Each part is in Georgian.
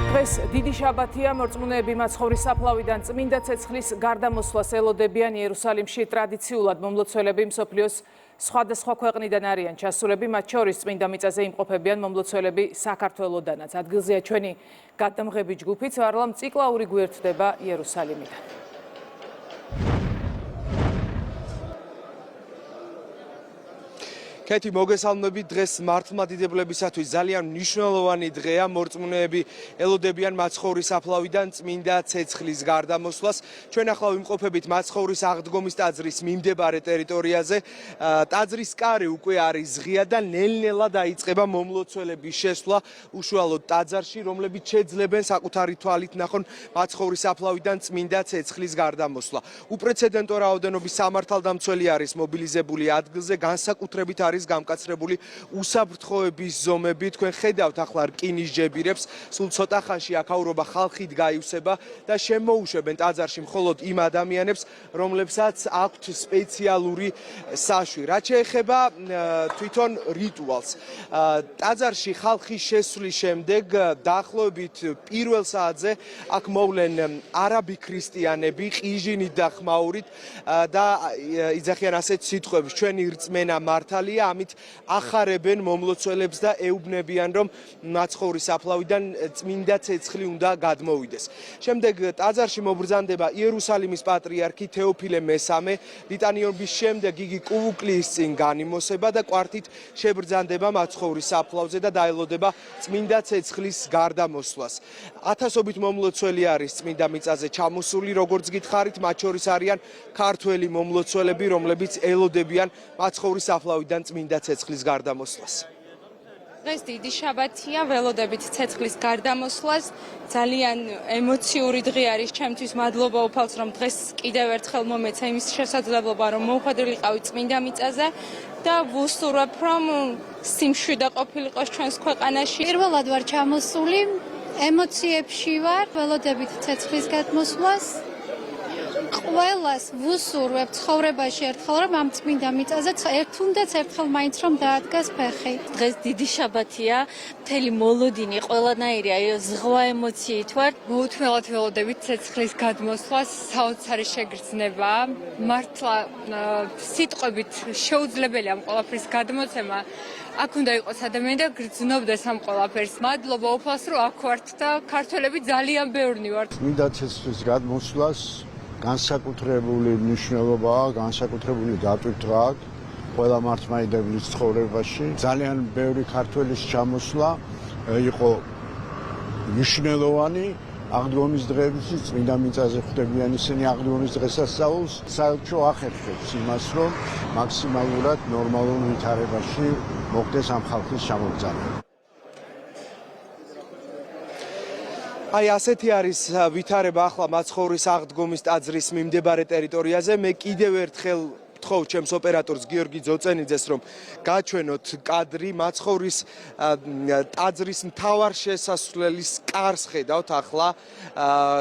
დღეს დიდი შაბათია, მორწმუნეები მაცხოვრის საფლავიდან წმინდა ცეცხლის გარდამოსვლას ელოდებიან იერუსალიმში. ტრადიციულად მომლოცველები მსოფლიოს სხვადასხვა ქვეყნიდან არიან ჩასულები, მათ შორის წმინდა მიწაზე იმყოფებიან მომლოცველები საქართველოდანაც. ადგილზეა ჩვენი გადამღები ჯგუფიც, ვარლამ ციკლაური გვერდდება იერუსალიმიდან. კეთი, მოგესალმებით. დღეს მართლმადიდებლებისათვის ძალიან მნიშვნელოვანი დღეა. მორწმუნეები ელოდებიან მაცხოვრის საფლავიდან წმინდა ცეცხლის გარდამოსვლას. ჩვენ ახლა ვიმყოფებით მაცხოვრის აღდგომის ტაძრის მიმდებარე ტერიტორიაზე. ტაძრის კარი უკვე არის ღია და ნელ-ნელა დაიწყება მომლოცველების შესვლა უშუალოდ ტაძარში, რომლებიც შეძლებენ საკუთარი თვალით ნახონ მაცხოვრის საფლავიდან წმინდა ცეცხლის გარდამოსვლა. უპრეცედენტო რაოდენობის სამართალდამცველი არის მობილიზებული ადგილზე, განსაკუთრებით არის გამკაცრებული უსაფრთხოების ზომები. თქვენ ხედავთ ახლა რკინის ჯებირებს, სულ ცოტა ხანში აქაურობა ხალხით გაივსება და შემოუშვებენ ტაძარში მხოლოდ იმ ადამიანებს, რომლებსაც აქვთ სპეციალური საშვი. რაც შეეხება თვითონ რიტუალს, ტაძარში ხალხის შესვლის შემდეგ დაახლოებით პირველ საათზე აქ მოვლენ არაბი ქრისტიანები ყიჟინით და ხმაურით და იძახიან ასეთ სიტყვებს: ჩვენი რწმენა მართალია, ამით ახარებენ მომლოცველებს და ეუბნებიან, რომ მაცხოვრის საფლავიდან წმინდა ცეცხლი უნდა გადმოვიდეს. შემდეგ ტაძარში მობრძანდება იერუსალიმის პატრიარქი თეოფილე მესამე. ლიტანიობის შემდეგ იგი კუვუკლის წინ განიმოსება და კვართით შებრძანდება მაცხოვრის საფლავზე და დაელოდება წმინდა ცეცხლის გარდამოსვლას. ათასობით მომლოცველი არის წმინდა მიწაზე ჩამოსული, როგორც გითხარით, მათ შორის არიან ქართველი მომლოცველები, რომლებიც ელოდებიან მაცხოვრის საფლავიდან წმინდა ცეცხლის გარდამოსვლას. დღეს დიდი შაბათია, ველოდებით ცეცხლის გარდამოსვლას. ძალიან ემოციური დღე არის ჩემთვის. მადლობა უფალს, რომ დღეს კიდევ ერთხელ მომეცა იმის შესაძლებლობა, რომ მოვხვედრილიყავი წმინდა მიწაზე და ვუსურვებ, რომ სიმშვიდე ყოფილიყოს ჩვენს ქვეყანაში. პირველად ვარ ჩამოსული, ემოციებში ვარ, ველოდებით ცეცხლის გადმოსვლას. ყველას ვუსურვებ ცხოვრებაში ერთხელ, რომ ამ წმინდა მიწაზე თუნდაც ერთხელ მაინც რომ დაადგას ფეხი. დღეს დიდი შაბათია, მთელი მოლოდინი ყველანაირი ზღვა ემოციით ვარ. მოუთმელად ველოდებით ცეცხლის გადმოსვლას, საოცარი შეგრძნება. მართლა სიტყვებით შეუძლებელია ამ ყველაფრის გადმოცემა. აქ უნდა იყოს ადამიანი და გრძნობდეს ამ ყველაფერს. მადლობა უფალს, რომ აქ ვართ და ქართველები ძალიან ბევრნი ვართ. წმინდა ცეცხლის გადმოსვლას განსაკუთრებული მნიშვნელობა, განსაკუთრებული დატვირთვა აქვს ყველა მართლმადიდებლის ცხოვრებაში. ძალიან ბევრი ქართველის ჩამოსვლა იყო მნიშვნელოვანი აღდგომის დღეებში. წმინდა მიწაზე ხვდებიან ისინი აღდგომის დღესასწაულს. საელჩო ახერხებს იმას, რომ მაქსიმალურად ნორმალურ ვითარებაში მოხდეს ამ ხალხის ჩამოგზაურება. აი ასეთი არის ვითარება ახლა მაცხოვრის აღდგომის ტაძრის მიმდებარე ტერიტორიაზე. მე კიდევ ერთხელ ვთხოვ ჩემს ოპერატორს გიორგი ძოწენიძეს, რომ გაჩვენოთ კადრი მაცხოვრის ტაძრის მთავარ შესასვლელის კარს ხედავთ ახლა,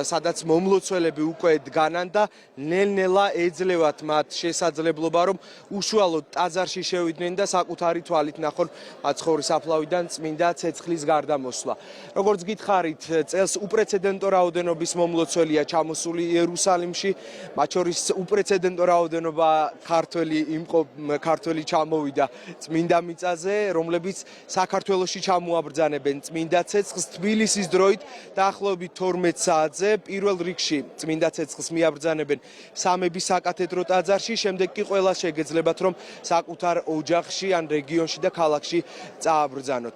სადაც მომლოცველები უკვე დგანან და ნელ-ნელა ეძლევათ მათ შესაძლებლობა, რომ უშუალოდ ტაძარში შევიდნენ და საკუთარი თვალით ნახონ მაცხოვრის საფლავიდან წმინდა ცეცხლის გარდამოსვლა. როგორც გითხარით, წელს უპრეცედენტო რაოდენობის მომლოცველია ჩამოსული იერუსალიმში, მათ შორის უპრეცედენტო რაოდენობა ქართველი ჩამოვიდა წმინდა მიწაზე, რომლებიც საქართველოში ჩამოაბრძანებენ წმინდა ცეცხლს. თბილისის დროით დაახლოებით 12 საათზე პირველ რიგში წმინდა ცეცხლს მიაბრძანებენ სამების საკათედრო ტაძარში, შემდეგ კი ყველას შეგეძლებათ, რომ საკუთარ ოჯახში ან რეგიონში და ქალაქში წააბრძანოთ.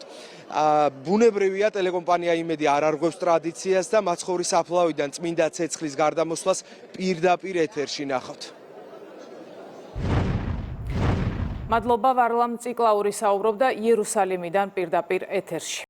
ბუნებრივია, ტელეკომპანია იმედი არ არღვევს ტრადიციას და მაცხოვრის საფლავიდან წმინდა ცეცხლის გარდამოსვლას პირდაპირ ეთერში ნახავთ. მადლობა, ვარლამ ციკლაური საუბრობდა იერუსალიმიდან პირდაპირ ეთერში.